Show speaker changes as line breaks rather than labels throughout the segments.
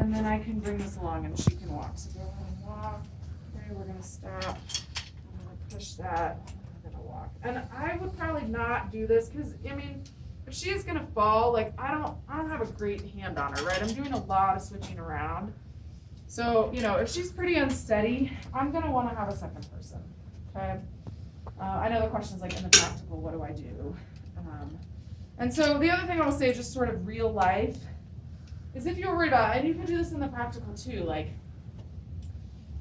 and then I can bring this along and she can walk. So go ahead and walk. Okay, we're gonna stop. I'm gonna push that. I'm gonna walk. And I would probably not do this because I mean, if she is gonna fall, like I don't have a great hand on her, right? I'm doing a lot of switching around. So, you know, if she's pretty unsteady, I'm gonna wanna have a second person, okay? I know the question's like, in the practical, what do I do? And so the other thing I will say, just sort of real life, is if you're worried about, and you can do this in the practical too, like,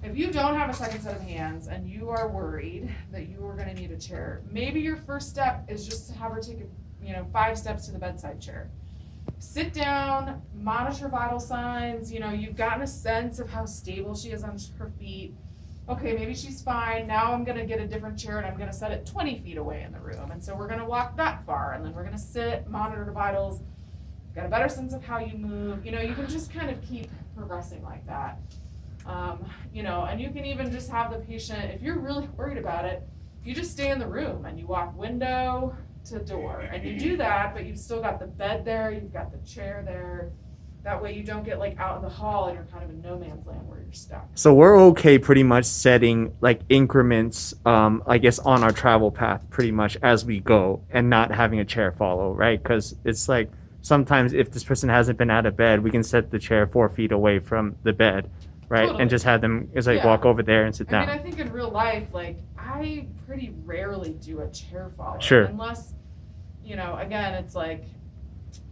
if you don't have a second set of hands and you are worried that you are gonna need a chair, maybe your first step is just to have her take 5 steps to the bedside chair. Sit down, monitor vital signs, you've gotten a sense of how stable she is on her feet. Okay, maybe she's fine. Now I'm gonna get a different chair and I'm gonna set it 20 feet away in the room. And so we're gonna walk that far and then we're gonna sit, monitor the vitals, get a better sense of how you move. You can just kind of keep progressing like that. And you can even just have the patient, if you're really worried about it, you just stay in the room and you walk window to door and you do that, but you've still got the bed there, you've got the chair there. That way you don't get like out in the hall and you're kind of in no man's land where you're stuck.
So we're okay pretty much setting like increments, I guess, on our travel path pretty much as we go and not having a chair follow, right? Because it's like sometimes if this person hasn't been out of bed, we can set the chair 4 feet away from the bed, right?
Totally.
And just have them walk over there and sit down.
I think in real life, like I pretty rarely do a chair follow.
Sure.
Unless, again, it's like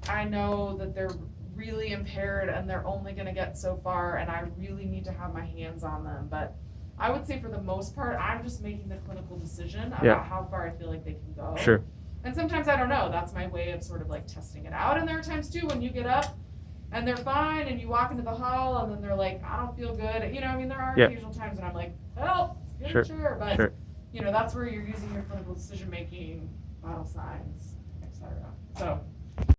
I know that they're really impaired and they're only going to get so far and I really need to have my hands on them. But I would say for the most part, I'm just making the clinical decision about how far I feel like they can go.
Sure.
And sometimes I don't know. That's my way of sort of like testing it out. And there are times too when you get up and they're fine and you walk into the hall and then they're like, I don't feel good. There are occasional times when I'm like, well, get a chair. But, that's where you're using your clinical decision making, vital signs, etc. So